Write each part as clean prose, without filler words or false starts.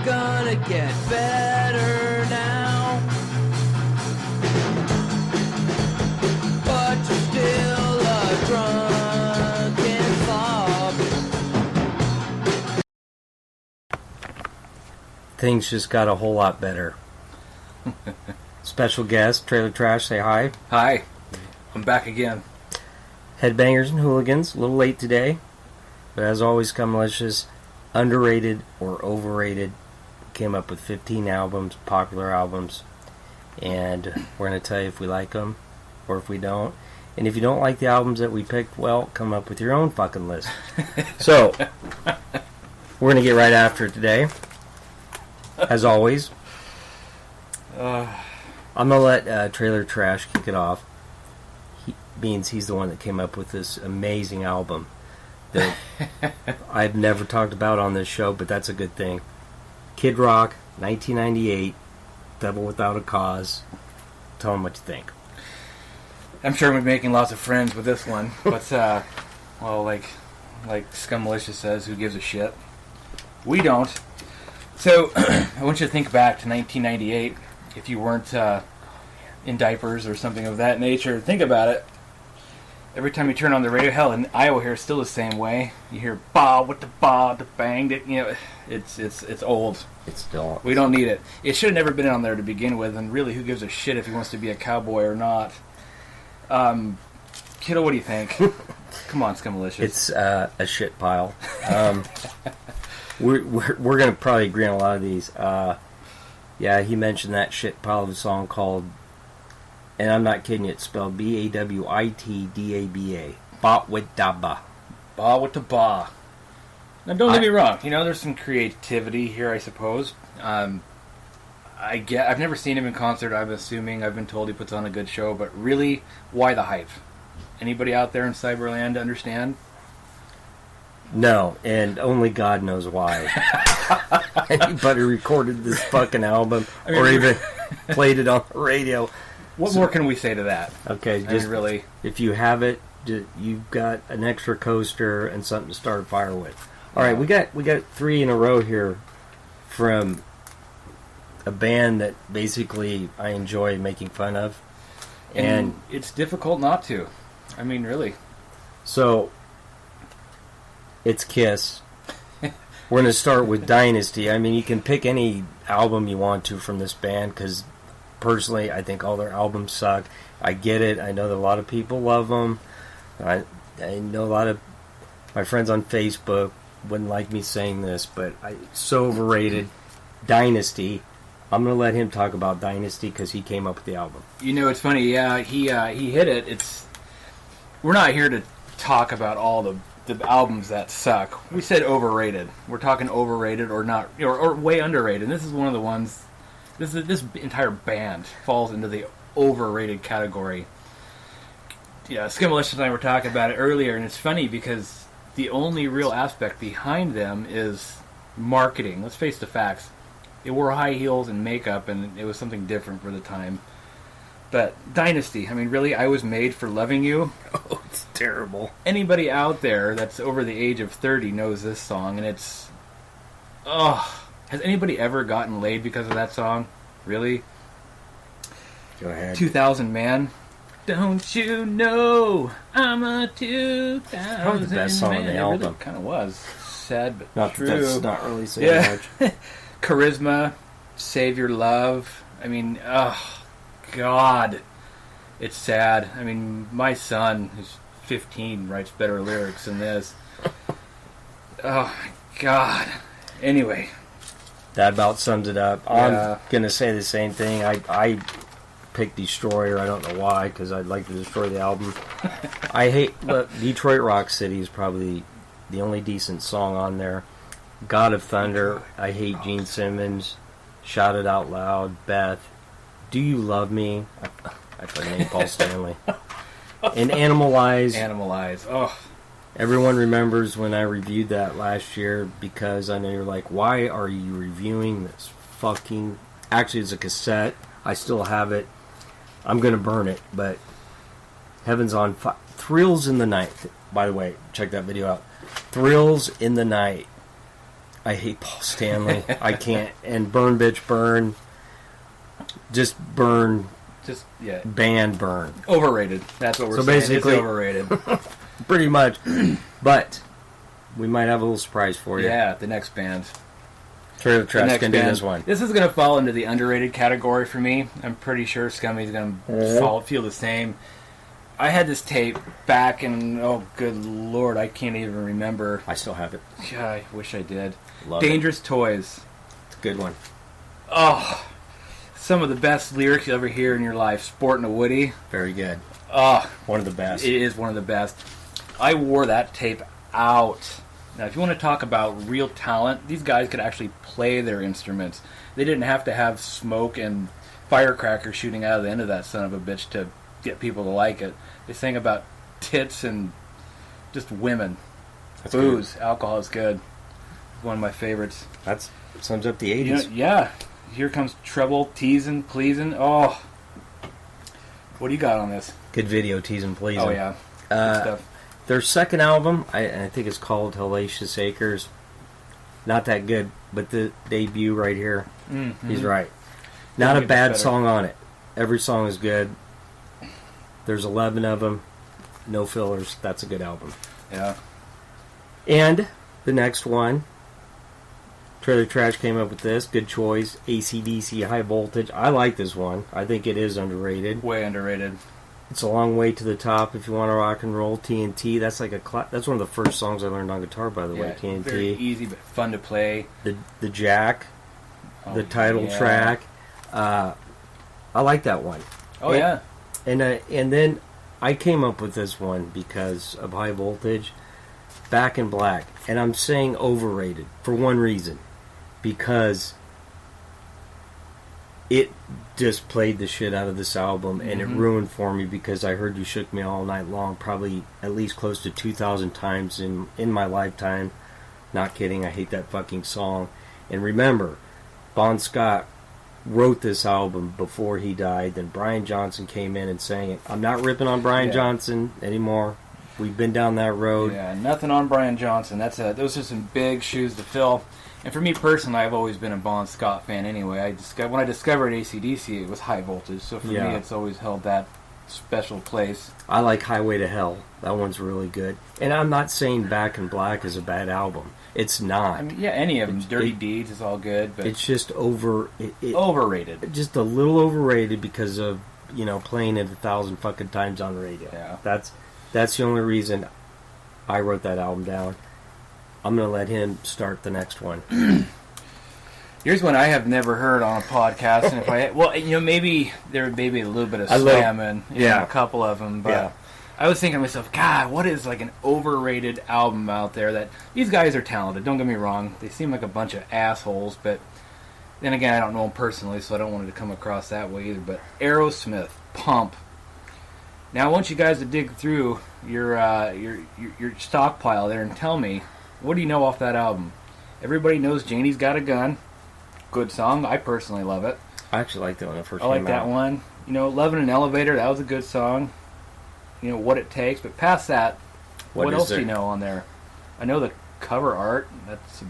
gonna get better now. But you're still a drunken fob. Things just got a whole lot better. Special guest, Trailer Trash, say hi. Hi, I'm back again. Headbangers and hooligans, a little late today, but as always, come malicious, underrated or overrated. Came up with 15 albums, popular albums, and we're going to tell you if we like them or if we don't. And if you don't like the albums that we picked, well, come up with your own fucking list. So, we're going to get right after it today. As always, I'm going to let Trailer Trash kick it off. He's the one that came up with this amazing album that I've never talked about on this show, but that's a good thing. Kid Rock, 1998, Devil Without a Cause. Tell them what you think. I'm sure we're making lots of friends with this one, but, well, like Scum Malicious says, who gives a shit? We don't. So, I want you to think back to 1998. If you weren't in diapers or something of that nature, think about it. Every time you turn on the radio, hell, in Iowa here, it's still the same way. You hear "ba with the ba, the bang," it's old. It's still. We don't need it. It should have never been on there to begin with, and really, who gives a shit if he wants to be a cowboy or not? Kiddo, what do you think? Come on, Scummalicious. It's a shit pile. We're gonna probably agree on a lot of these. Yeah, he mentioned that shit pile of a song called, and I'm not kidding you, it's spelled Bawitdaba. Bawitdaba. Ba with the ba. Now, don't get me wrong. You know, there's some creativity here, I suppose. I've never seen him in concert. I'm assuming, I've been told he puts on a good show, but really, why the hype? Anybody out there in Cyberland understand? No, and only God knows why. Anybody recorded this fucking album or even played it on the radio. What more can we say to that? Okay, just really, if you have it, you've got an extra coaster and something to start a fire with. All right, we got 3 in a row here from a band that basically I enjoy making fun of, and it's difficult not to. I mean, really. So it's Kiss. We're going to start with Dynasty. I mean, you can pick any album you want to from this band because, personally, I think all their albums suck. I get it. I know that a lot of people love them. I know a lot of my friends on Facebook wouldn't like me saying this, but it's so overrated. Dynasty. I'm going to let him talk about Dynasty because he came up with the album. You know, it's funny. Yeah, he hit it. We're not here to talk about all the albums that suck. We said overrated. We're talking overrated or not, or way underrated. And this is one of the ones. This entire band falls into the overrated category. Yeah, Skimmalicious and I were talking about it earlier, and it's funny because the only real aspect behind them is marketing. Let's face the facts. They wore high heels and makeup, and it was something different for the time. But Dynasty, I mean, really, I Was Made for Loving You. Oh, it's terrible. Anybody out there that's over the age of 30 knows this song, and it's... Oh, has anybody ever gotten laid because of that song? Really? Go ahead. 2000 Man. Don't you know I'm a 2000 Probably the best song man. on the It album. really kind of was. Sad, but Not true. That's not really saying much. Charisma, Save Your Love. I mean, oh, God. It's sad. I mean, my son, who's 15, writes better lyrics than this. Oh, my God. Anyway. That about sums it up. Yeah. I'm going to say the same thing. I picked Destroyer. I don't know why, because I'd like to destroy the album. I hate... Look, Detroit Rock City is probably the only decent song on there. God of Thunder. I hate Gene Simmons. Shout It Out Loud. Beth. Do You Love Me? I fucking hate Paul Stanley. And Animalize. Animalize. Oh. Everyone remembers when I reviewed that last year because I know you're like, why are you reviewing this fucking... Actually, it's a cassette. I still have it. I'm going to burn it, but Heaven's on Fire. Thrills in the Night. By the way, check that video out. Thrills in the Night. I hate Paul Stanley. I can't. And Burn Bitch Burn. Just burn. Just, yeah. Band burn. Overrated. That's what we're So saying. basically- It's overrated. Pretty much. But we might have a little surprise for you. Yeah, the next band. Trailer The Trash next can do band. this one. This is going to fall into the underrated category for me. I'm pretty sure Scummy's going to feel the same. I had this tape back in, oh, good Lord, I can't even remember. I still have it. Yeah, I wish I did. Love Dangerous Toys. It's a good one. Oh, some of the best lyrics you'll ever hear in your life. Sporting a Woody. Very good. Oh, One of the best. it is one of the best. I wore that tape out. Now, if you want to talk about real talent, these guys could actually play their instruments. They didn't have to have smoke and firecrackers shooting out of the end of that son of a bitch to get people to like it. They sang about tits and just women. That's Booze. Alcohol is good. One of my favorites. That sums up the 80s. You know, yeah. Here comes treble, teasing, pleasing. Oh. What do you got on this? Good video, teasing, pleasing. Oh, yeah. Good stuff. Their second album, I think it's called Hellacious Acres. Not that good, but the debut right here, he's right. Not a It gets bad better. song on it. Every song is good. There's 11 of them. No fillers. That's a good album. Yeah. And the next one, Trailer Trash came up with this. Good choice. AC/DC High Voltage. I like this one. I think it is underrated. Way underrated. It's a long way to the top if you want to rock and roll. TNT. That's like that's one of the first songs I learned on guitar, by the way. Yeah, very TNT. easy but fun to play. The Jack. Oh, The title yeah. track. I like that one. Oh, And- yeah. And then I came up with this one because of High Voltage, Back in Black, and I'm saying overrated for one reason, because it just played the shit out of this album, and it ruined for me because I heard You Shook Me All Night Long probably at least close to 2,000 times in my lifetime. Not kidding, I hate that fucking song. And remember, Bon Scott wrote this album before he died. Then Brian Johnson came in and sang it. I'm not ripping on Brian Johnson anymore. We've been down that road. Yeah, nothing on Brian Johnson. Those are some big shoes to fill. And for me personally, I've always been a Bon Scott fan anyway. When I discovered AC/DC, it was High Voltage. So for me, it's always held that special place. I like Highway to Hell. That one's really good. And I'm not saying Back in Black is a bad album. It's not. I mean, yeah, any of them. Dirty Deeds is all good, but It's just overrated. just a little overrated because of, playing it 1,000 fucking times on the radio. Yeah. That's the only reason I wrote that album down. I'm going to let him start the next one. Here's one I have never heard on a podcast, and maybe there may be a little bit of slam in a couple of them, but I was thinking to myself, God, what is like an overrated album out there that these guys are talented, don't get me wrong, they seem like a bunch of assholes, but then again, I don't know them personally, so I don't want it to come across that way either, but Aerosmith, Pump. Now I want you guys to dig through your stockpile there and tell me, what do you know off that album? Everybody knows Janie's Got a Gun. Good song. I personally love it. I actually liked that when it first I came like out. that one. Love in an Elevator, that was a good song. What it takes. But past that, what is else do there? you know on there? I know the cover art. That's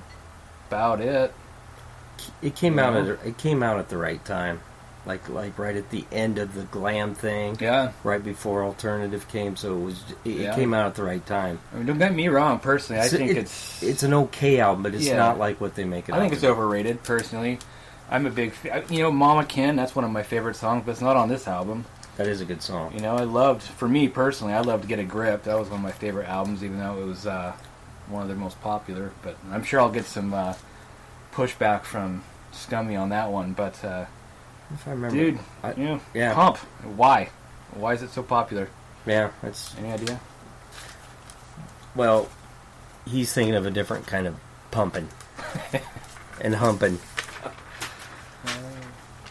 about it. It came out at the right time. Like right at the end of the glam thing. Yeah. Right before alternative came, so it came out at the right time. I mean, don't get me wrong, personally. I think it's an okay album, but it's not like what they make it. I think it's overrated, personally. I'm a big Mama Kin, that's one of my favorite songs, but it's not on this album. That is a good song. For me personally, I loved Get a Grip. That was one of my favorite albums, even though it was one of their most popular. But I'm sure I'll get some pushback from Scummy on that one. But If I remember, dude, Pump. Why? Why is it so popular? Yeah, it's Any idea? well, he's thinking of a different kind of pumping and humping.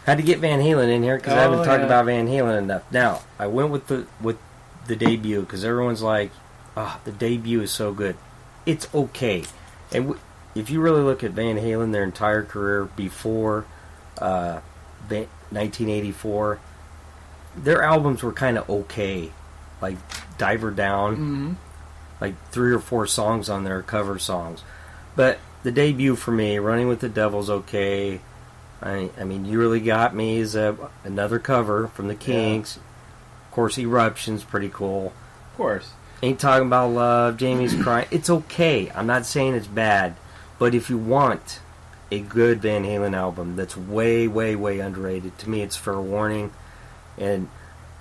Had to get Van Halen in here because I haven't talked about Van Halen enough. Now I went with the debut because everyone's like, the debut is so good. It's okay, and if you really look at Van Halen, their entire career before 1984, their albums were kind of okay, like Diver Down, like 3 or 4 songs on there, cover songs, but the debut for me, Running with the Devil's okay. I mean, You Really Got Me is another cover from the Kinks. Of course, Eruption's pretty cool. Of course. Ain't Talking About Love, Jamie's Crying. It's okay. I'm not saying it's bad. But if you want a good Van Halen album that's way, way, way underrated, to me it's Fair Warning. And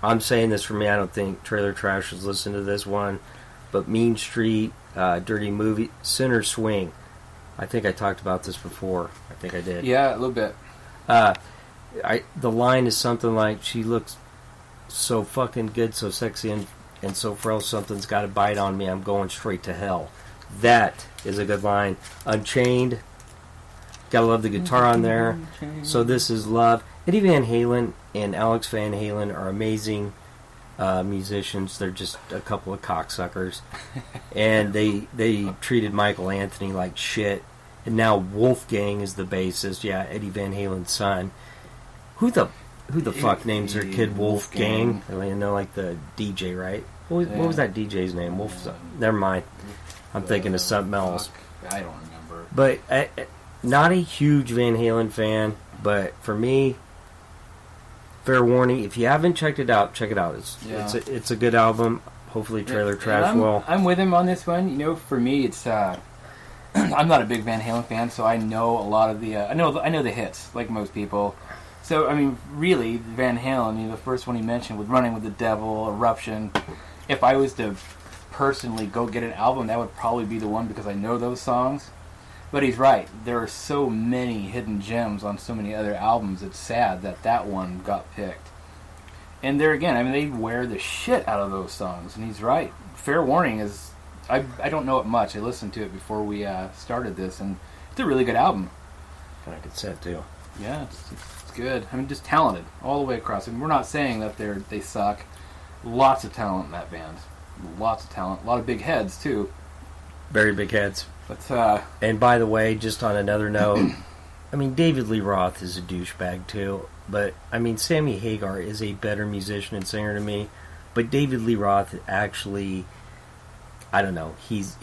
I'm saying this for me, I don't think Trailer Trash has listened to this one. But Mean Street, Dirty Movie, Sinner Swing. I think I talked about this before. I think I did. Yeah, a little bit. The line is something like, she looks so fucking good, so sexy, and so frail, something's got to bite on me, I'm going straight to hell. That is a good line. Unchained, gotta love the guitar on there. So This Is Love. Eddie Van Halen and Alex Van Halen are amazing musicians. They're just a couple of cocksuckers. And they treated Michael Anthony like shit. And now Wolfgang is the bassist. Yeah, Eddie Van Halen's son. Who the fuck names their kid Wolfgang? You know, like the DJ, right? What was that DJ's name? Never mind. I'm thinking of something else. I don't remember. But not a huge Van Halen fan. But for me, Fair Warning. If you haven't checked it out, check it out. It's a good album. Hopefully, Trailer Trash will. I'm with him on this one. You know, for me, it's. I'm not a big Van Halen fan, so I know a lot of the. I know the hits, like most people. So I mean, really, Van Halen. You know, the first one he mentioned with "Running with the Devil," "Eruption." If I was to personally go get an album, that would probably be the one because I know those songs. But he's right. There are so many hidden gems on so many other albums. It's sad that one got picked. And there again, I mean, they wear the shit out of those songs. And he's right. Fair Warning is. I don't know it much. I listened to it before we started this, and it's a really good album. Kind of good set too. Yeah, it's good. I mean, just talented all the way across. I mean, we're not saying that they suck. Lots of talent in that band. Lots of talent. A lot of big heads too. Very big heads. But and by the way, just on another note, I mean, David Lee Roth is a douchebag too. But I mean, Sammy Hagar is a better musician and singer to me. But David Lee Roth actually, I don't know, he's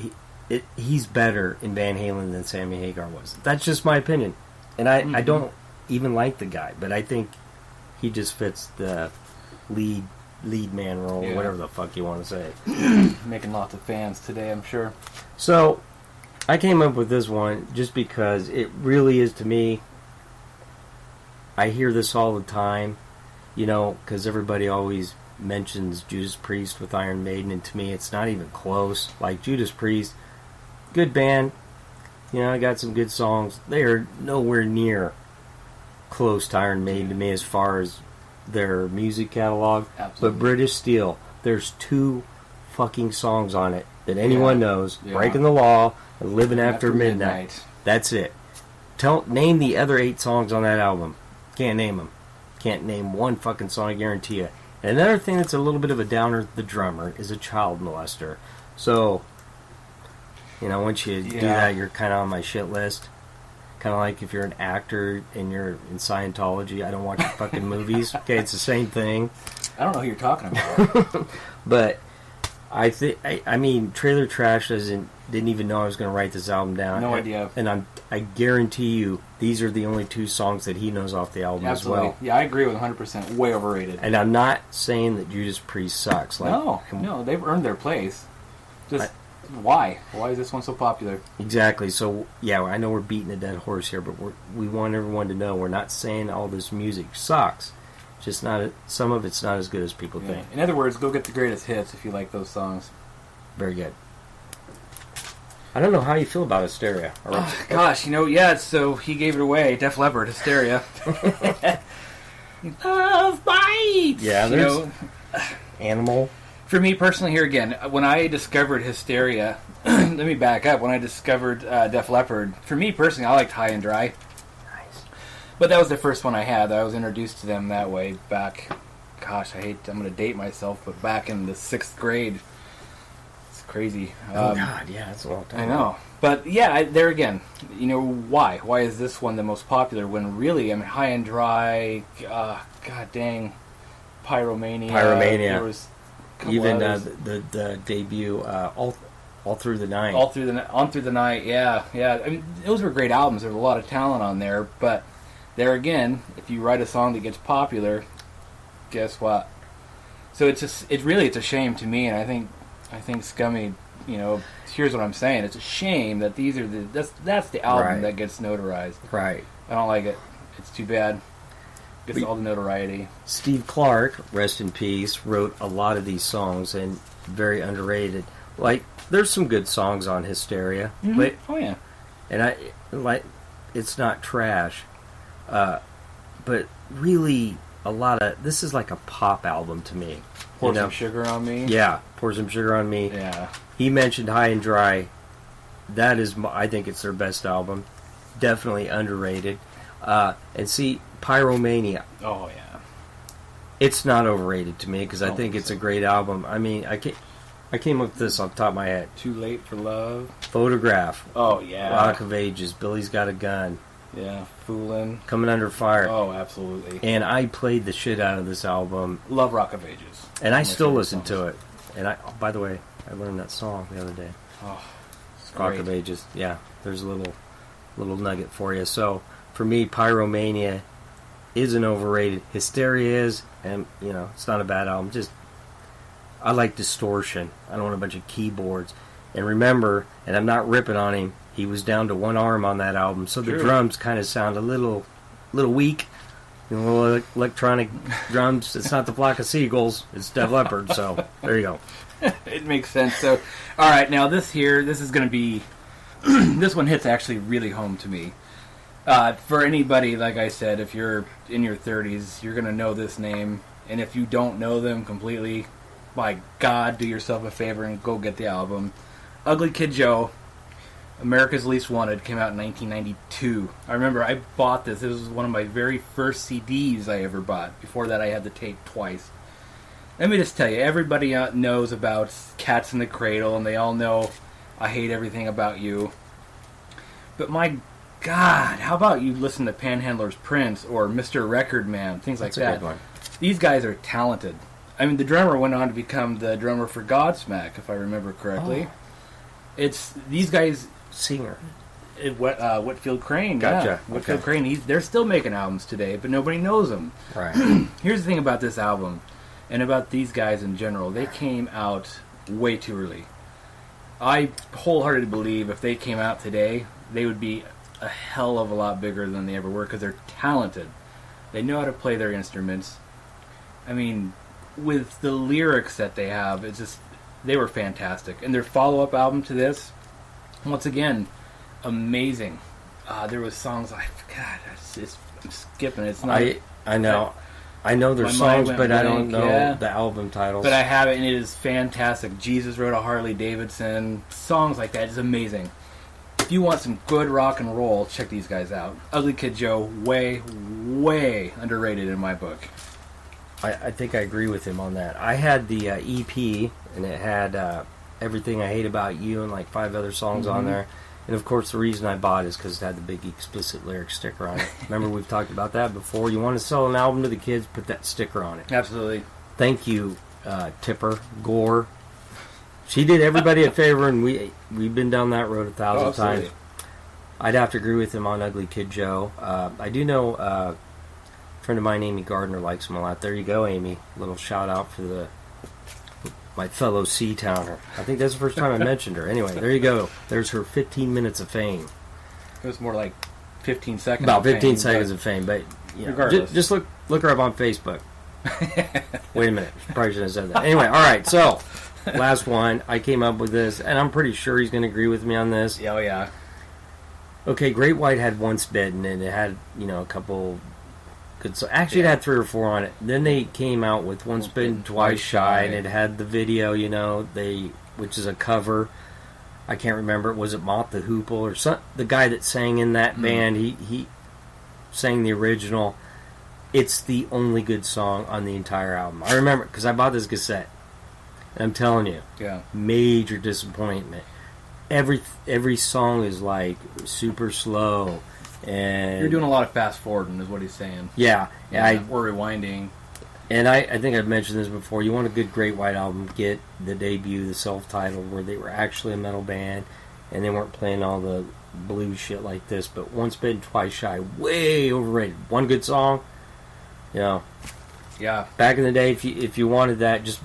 better in Van Halen than Sammy Hagar was. That's just my opinion. And I don't even like the guy, but I think he just fits the lead man role, or whatever the fuck you want to say. Making lots of fans today, I'm sure. So, I came up with this one just because it really is, to me, I hear this all the time, you know, because everybody always mentions Judas Priest with Iron Maiden, and to me it's not even close. Like, Judas Priest, good band, you know, I got some good songs. They are nowhere near close to Iron Maiden to me as far as their music catalog. Absolutely. But British Steel, there's 2 fucking songs on it that anyone knows. Breaking the Law and Living After Midnight. That's it. Name the other 8 songs on that album. Can't name them. Can't name one fucking song, I guarantee you. And another thing that's a little bit of a downer, the drummer is a child molester. So, you know, once you do that, you're kind of on my shit list. Kind of like if you're an actor and you're in Scientology, I don't watch your fucking movies. Okay, it's the same thing. I don't know who you're talking about. But I mean, Trailer Trash didn't even know I was going to write this album down. No idea. And I guarantee you, these are the only 2 songs that he knows off the album as well. Yeah, I agree with 100%. Way overrated. And I'm not saying that Judas Priest sucks. Like, no, they've earned their place. Just why? Why is this one so popular? Exactly. So yeah, I know we're beating a dead horse here, but we want everyone to know we're not saying all this music sucks. Just not some of it's not as good as people think. In other words, go get the greatest hits if you like those songs. Very good. I don't know how you feel about Hysteria. Gosh, you know, so he gave it away. Def Leppard, Hysteria. Love bites! Yeah, there's Animal. For me personally, here again, when I discovered Hysteria, let me back up. When I discovered Def Leppard, for me personally, I liked High and Dry. Nice. But that was the first one I had. I was introduced to them that way back, gosh, I'm going to date myself, but back in the 6th grade. It's crazy. Oh, God, yeah, that's a long time. I know. But, yeah, there again, you know, why? Why is this one the most popular when really, I mean, High and Dry, God dang, Pyromania. Pyromania. There was even the debut, All Through the Night. On Through the Night, yeah. I mean, those were great albums. There's a lot of talent on there, but there again, if you write a song that gets popular, guess what? So it's a shame to me, and I think Scummy, here's what I'm saying. It's a shame that that's the album Right. that gets notarized. Right. I don't like it. It's too bad. Gets all the notoriety. Steve Clark, rest in peace, wrote a lot of these songs and very underrated. Like, there's some good songs on Hysteria, but Oh yeah. and it's not trash, but really a lot of this is like a pop album to me. Pour Some Sugar on Me. Yeah, Pour Some Sugar on Me. Yeah. He mentioned High and Dry. That is, I think it's their best album. Definitely underrated. And see, Pyromania. Oh yeah. It's not overrated to me because I think it's so. a great album. I mean, I came up with this off the top of my head. Too Late for Love. Photograph. Oh yeah. Rock of Ages. Billy's Got a Gun. Yeah. Foolin'. Coming Under Fire. Oh, absolutely. And I played the shit out of this album. Love Rock of Ages. And I still listen to it. And by the way, I learned that song the other day. Oh, it's Rock great. of Ages. Yeah, there's a little nugget for you. So for me, Pyromania isn't overrated. Hysteria is, and it's not a bad album. Just I like distortion. I don't want a bunch of keyboards. And remember, and I'm not ripping on him, he was down to one arm on that album, so the True. drums kind of sound a little weak. Little electronic drums. It's not the Flock of Seagulls. It's Def Leppard. So there you go. It makes sense. So, all right, now this is going to be this one hits actually really home to me. For anybody, like I said, if you're in your 30s, you're going to know this name, and if you don't know them completely, my God, do yourself a favor and go get the album. Ugly Kid Joe, America's Least Wanted, came out in 1992. I remember I bought this. This was one of my very first CDs I ever bought. Before that, I had the tape twice. Let me just tell you, everybody knows about Cats in the Cradle, and they all know I Hate Everything About You. But my God, how about you listen to Panhandler's Prince or Mr. Record Man, things like That's a that. good one. These guys are talented. I mean, the drummer went on to become the drummer for Godsmack, if I remember correctly. Oh. It's these guys. Singer. Whitfield Crane. Gotcha. Yeah. Whitfield Okay. Crane. They're still making albums today, but nobody knows them. Right. Here's the thing about this album, and about these guys in general. They came out way too early. I wholeheartedly believe if they came out today, they would be a hell of a lot bigger than they ever were because they're talented. They know how to play their instruments. I mean, with the lyrics that they have, it's just they were fantastic. And their follow-up album to this, once again, amazing. There was songs I'm skipping. It's not. I know. I know their My mind songs, went but I don't blank, know yeah. the album titles. But I have it, and it is fantastic. Jesus Rode a Harley Davidson. Songs like that is amazing. If you want some good rock and roll, check these guys out. Ugly Kid Joe, way, way underrated in my book. I think I agree with him on that. I had the EP, and it had Everything I Hate About You and like 5 other songs on there. And of course, the reason I bought it is because it had the big explicit lyric sticker on it. Remember, we've talked about that before. You want to sell an album to the kids, put that sticker on it. Absolutely. Thank you, Tipper Gore. She did everybody a favor, and we've been down that road 1,000 times. I'd have to agree with him on Ugly Kid Joe. I do know a friend of mine, Amy Gardner, likes him a lot. There you go, Amy. Little shout out for my fellow Sea-Towner. I think that's the first time I mentioned her. Anyway, there you go. There's her 15 minutes of fame. It was more like 15 seconds. About of 15 fame, seconds of fame, but regardless. just look her up on Facebook. Wait a minute. Probably shouldn't have said that. Anyway, all right, so last one. I came up with this, and I'm pretty sure he's going to agree with me on this. Oh, yeah. Okay, Great White had Once Bitten, and it had, a couple good songs. Actually, it had 3 or 4 on it. Then they came out with Once Bitten, Twice Shy, and it had the video, which is a cover. I can't remember. Was it Mott the Hoople or the guy that sang in that band? He sang the original. It's the only good song on the entire album. I remember because I bought this cassette. And I'm telling you, major disappointment. Every song is like super slow, and You're doing a lot of fast forwarding, is what he's saying. yeah. We're rewinding. And I think I've mentioned this before. You want a good Great White album, get the debut, the self-titled, where they were actually a metal band, and they weren't playing all the blues shit like this. But Once Bitten, Twice Shy, way overrated. One good song, you know. Yeah. Back in the day, if you wanted that, just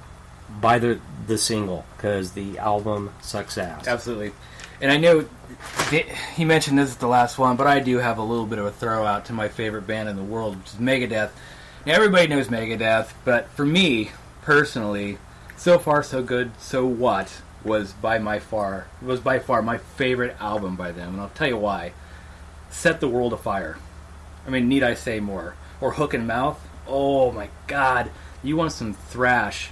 buy the single, because the album sucks ass. Absolutely. And I know he mentioned this is the last one, but I do have a little bit of a throw out to my favorite band in the world, which is Megadeth. Now, everybody knows Megadeth, but for me, personally, So Far So Good, So What was by far my favorite album by them, and I'll tell you why. Set the World Afire. I mean, need I say more? Or Hook and Mouth? Oh my God. You want some thrash,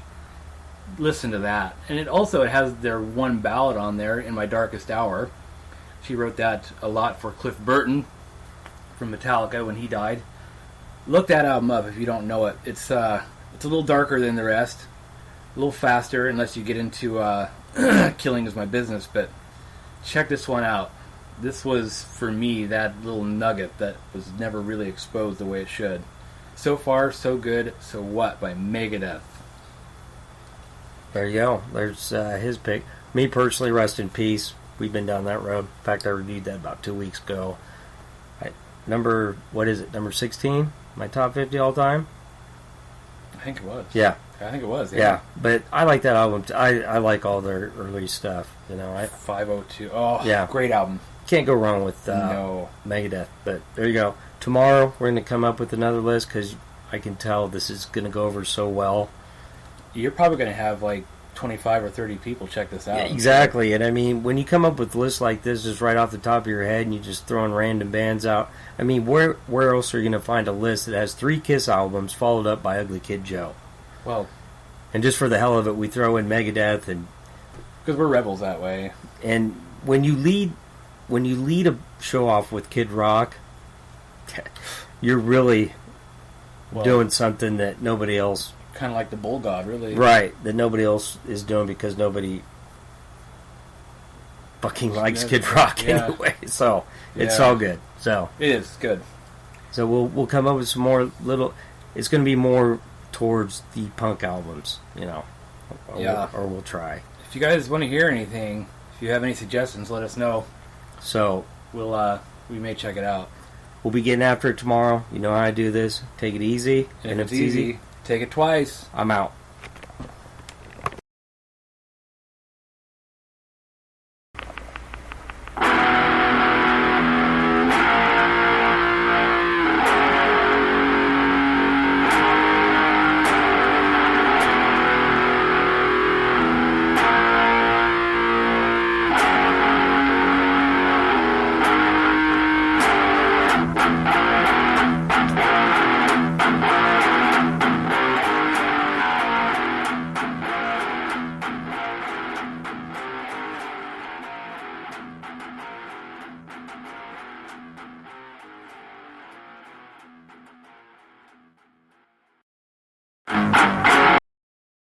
listen to that. And it has their one ballad on there, In My Darkest Hour. She wrote that a lot for Cliff Burton from Metallica when he died. Look that album up if you don't know it. It's a little darker than the rest, a little faster unless you get into Killing Is My Business, but check this one out. This was, for me, that little nugget that was never really exposed the way it should. So Far, So Good, So What by Megadeth. There you go. There's his pick. Me personally, rest in peace. We've been down that road. In fact, I reviewed that about 2 weeks ago. Number 16? My top 50 all time? I think it was. Yeah. I think it was. Yeah. But I like that album. I like all their early stuff. You know, 502. Oh, yeah. Great album. Can't go wrong with Megadeth. But there you go. Tomorrow, we're going to come up with another list, because I can tell this is going to go over so well. You're probably going to have like 25 or 30 people check this out. Yeah, exactly. And I mean, when you come up with lists like this just right off the top of your head and you just throwing random bands out, I mean, where else are you going to find a list that has 3 Kiss albums followed up by Ugly Kid Joe? Well, and just for the hell of it, we throw in Megadeth, and because we're rebels that way. And when you lead a show off with Kid Rock, you're really doing something that nobody else. Kind of like the Bull God, really. Right, that nobody else is doing, because nobody fucking likes Kid Rock anyway. So it's all good. So it is good. So we'll come up with some more little. It's going to be more towards the punk albums, you know. Or we'll try. If you guys want to hear anything, if you have any suggestions, let us know. So we may check it out. We'll be getting after it tomorrow. You know how I do this. Take it easy. And if it's easy, take it twice. I'm out.